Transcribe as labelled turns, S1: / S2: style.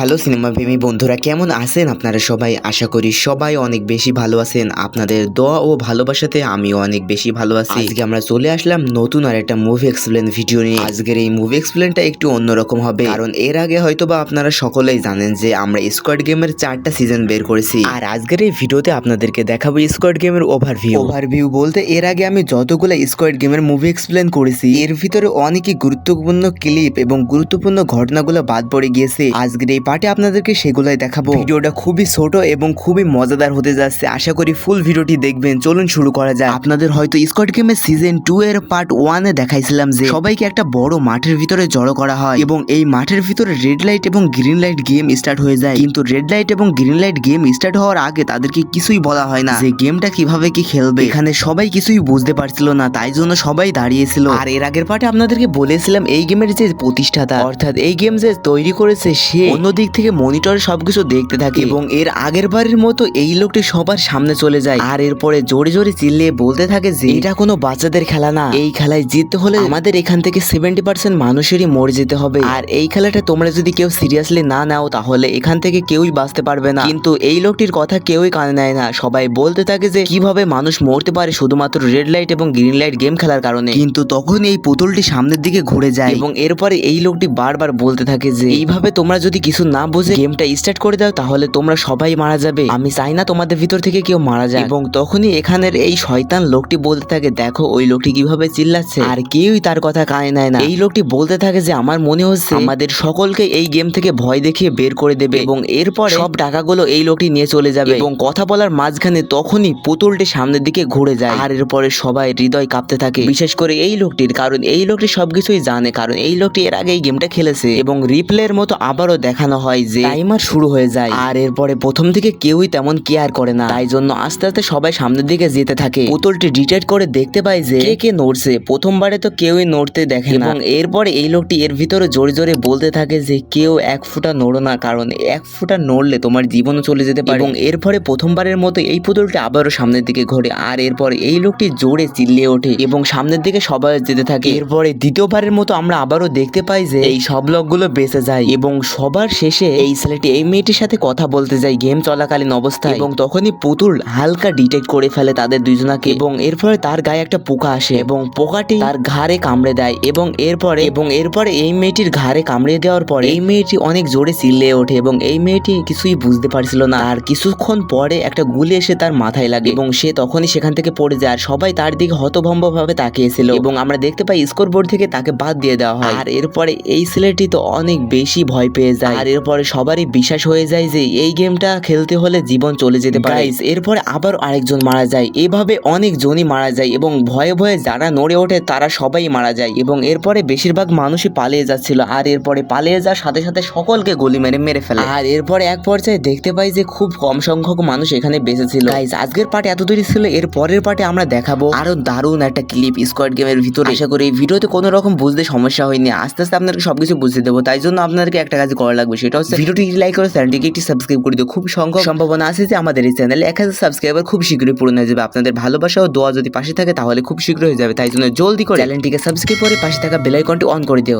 S1: Hello cinema প্রেমী বন্ধুরা, কেমন আছেন আপনারা সবাই? আশা করি সবাই অনেক বেশি ভালো আছেন। আপনাদের দোয়া ও ভালোবাসাতে আমিও অনেক বেশি ভালো আছি। আজকে আমরা চলে আসলাম নতুন আর একটা মুভি এক্সপ্লেন ভিডিও নিয়ে। আজকের এই মুভি এক্সপ্লেনটা একটু অন্যরকম হবে, কারণ এর আগে হয়তোবা আপনারা সকলেই জানেন যে আমরা স্কোয়াড গেমের 4টা সিজন বের করেছি। আর আজকের এই ভিডিওতে আপনাদেরকে দেখাবো স্কোয়াড গেমের ওভারভিউ বলতে এর আগে আমি যতগুলো স্কোয়াড গেমের মুভি এক্সপ্লেন করেছি এর ভিতরে অনেকই গুরুত্বপূর্ণ ক্লিপ এবং গুরুত্বপূর্ণ ঘটনাগুলো বাদ পড়ে গিয়েছে। আজকের এই পার্টে আপনাদেরকে সেগুলাই দেখাবো। ভিডিওটা খুবই ছোট এবং খুবই মজাদার হতে যাচ্ছে। আশা করি ফুল ভিডিওটি দেখবেন। চলুন শুরু করা যায়। আপনাদের হয়তো স্কোয়াড গেমের সিজন 2 এর পার্ট 1 এ দেখাইছিলাম যে সবাইকে একটা বড় মাঠের ভিতরে জড়ো করা হয় এবং এই মাঠের ভিতরে রেড লাইট এবং গ্রিন লাইট গেম স্টার্ট হয়ে যায়। কিন্তু রেড লাইট এবং গ্রিন লাইট গেম স্টার্ট হওয়ার আগে তাদেরকে কিছুই বলা হয় না যে গেমটা কিভাবে কি খেলবে। এখানে সবাই কিছুই বুঝতে পারছিল না, তাই জন্য সবাই দাঁড়িয়েছিল। আর এর আগের পার্টে আপনাদেরকে বলেছিলাম এই গেমের যে প্রতিষ্ঠাতা অর্থাৎ এই গেম যে তৈরি করেছে সে অন্যদিক থেকে মনিটরে সবকিছু দেখতে থাকে এবং এর আগের বারের মতো এই লোকটি সবার সামনে চলে যায় আর এরপরে জোরে জোরে চিল্লিয়ে বলতে থাকে যে এটা কোনো বাচ্চাদের খেলা না, এই খেলায় জিততে হলে আমাদের এখান থেকে 70% মানুষেরই মরে যেতে হবে। আর এই খেলাটা তোমরা যদি কেউ সিরিয়াসলি না নাও তাহলে এখান থেকে কেউই বাঁচতে পারবে না। কিন্তু এই লোকটির কথা কেউই কানে নেয় না। সবাই বলতে থাকে যে কিভাবে মানুষ মরতে পারে শুধুমাত্র রেড লাইট এবং গ্রিন লাইট গেম খেলার কারণে। কিন্তু তখন এই পুতুলটি সামনের দিকে ঘুরে যায় এবং এরপরে এই লোকটি বারবার বলতে থাকে যে এইভাবে তোমরা যদি কিছু না বুঝে গেমটা স্টার্ট করে দাও তাহলে তোমরা সবাই মারা যাবে। আমি চাই না তোমাদের ভিতর থেকে কেউ মারা যায়। এবং তখনই এখানের এই শয়তান লোকটি বলতে থাকে দেখো ওই লোকটি কিভাবে চিল্লাচ্ছে, আর কেউই তার কথা কানে নেয় না। এই লোকটি বলতে থাকে যে আমার মনে হচ্ছে আমাদের সকলকে এই গেম থেকে ভয় দেখিয়ে বের করে দেবে এবং এরপরে সব টাকাগুলো এই লোকটি নিয়ে চলে যাবে। এবং কথা বলার মাঝখানে তখনই পুতুলটি সামনের দিকে ঘুরে যায় আর এরপরে সবাই হৃদয় কাঁপতে থাকে, বিশেষ করে এই লোকটির, কারণ এই লোকটি সবকিছুই জানে, কারণ এই লোকটি এর আগে এই গেমটা খেলেছে। এবং রিপ্লের মতো আবারও দেখানো হয় যে টাইমার শুরু হয়ে যায় আর এরপরে প্রথম দিকে কেউই তেমন কেয়ার করে না, তাই জন্য আস্তে আস্তে সবাই সামনের দিকে যেতে থাকে। পুতুলটি ডিটেক্ট করে দেখতে পায় যে কে কে নড়ছে। প্রথমবারে তো কেউই নড়তে দেখে না এবং এরপরে এই লোকটি এর ভিতরে জোরে জোরে বলতে থাকে যে কেউ এক ফুটা নড়ো না, কারণ এক ফুটা নড়লে তোমার জীবনও চলে যেতে পারে। এবং এরপরে প্রথমবারের মতো এই পুতুলটি আবারও সামনের দিকে ঘোরে আর এরপরে এই লোকটি জোরে চিল্লিয়ে ওঠে এবং সামনের দিকে সবাই যেতে থাকে। এরপরে দ্বিতীয়বারের মতো আমরা আবারও দেখতে পাই যে এই সব লোকগুলো বেঁচে যায় এবং সবার শেষে এই ছেলেটি এই মেয়েটির সাথে কথা বলতে যায় গেম চলাকালীন অবস্থায় এবং তখনই পুতুল হালকা ডিটেক্ট করে ফেলে তাদের দুইজনাকে এবং এরপরে তার গায়ে একটা পোকা আসে এবং পোকাটি তার ঘাড়ে কামড়ে দেয় এবং এরপরে এই মেয়েটির ঘাড়ে কামড়ে দেওয়ার পরে এই মেয়েটি অনেক জোরে চিল্লিয়ে ওঠে এবং এই মেয়েটি কিছুই বুঝতে পারছিল না। আর কিছুক্ষণ পরে একটা গুলি এসে তার মাথায় লাগে এবং সে তখনই সেখান থেকে পড়ে যায় আর সবাই তার দিকে হতভম্ব ভাবে তাকিয়েছিল এবং আমরা দেখতে পাই স্কোরবোর্ড থেকে তাকে বাদ দিয়ে দেওয়া হয়। আর এরপরে এই ছেলেটি তো অনেক বেশি ভয় পেয়ে যায় আর এরপরে সবারই বিশ্বাস হয়ে যায় যে এই গেমটা খেলতে হলে জীবন চলে যেতে পারে। এরপরে আবার আরেকজন মারা যায়, এভাবে অনেক জনই মারা যায় এবং ভয়ে ভয়ে যারা নড়ে ওঠে তারা সবাই মারা যায় এবং এরপরে বেশিরভাগ মানুষই পালিয়ে যাচ্ছিল আর এরপরে পালিয়ে যাওয়ার সাথে সাথে সকলকে গুলি মেরে ফেলে। আর এরপরে এক পর্যায়ে দেখতে পাই যে খুব কম সংখ্যক মানুষ এখানে বেঁচে ছিল। গাইস আজকের পার্ট এত দূরই ছিল, এর পরের পার্টে আমরা দেখাবো আরো দারুণ একটা ক্লিপ স্কোয়াড গেমের ভিতরে। আশা করি এই ভিডিওতে কোনো রকম বুঝতে সমস্যা হয়নি, আস্তে আস্তে আপনাদেরকে সবকিছু বুঝতে দেবো। তাই জন্য আপনাদেরকে একটা কাজ করা লাগবে, সেটা হচ্ছে ভিডিওটি লাইক করে চ্যানেলটিকে একটি সাবস্ক্রাইব করে দিও। খুব সংখ্যক সম্ভাবনা আছে যে আমাদের এই চ্যানেলে 1000 সাবস্ক্রাইবার খুব শীঘ্রই পূরণ হয়ে যাবে। আপনাদের ভালোবাসা ও দোয়া যদি পাশে থাকে তাহলে খুব শীঘ্রই হয়ে যাবে, তাই জন্য জলদি করে চ্যানেলটিকে সাবস্ক্রাইব করে পাশে থাকা বেল আইকনটি অন করে দিও।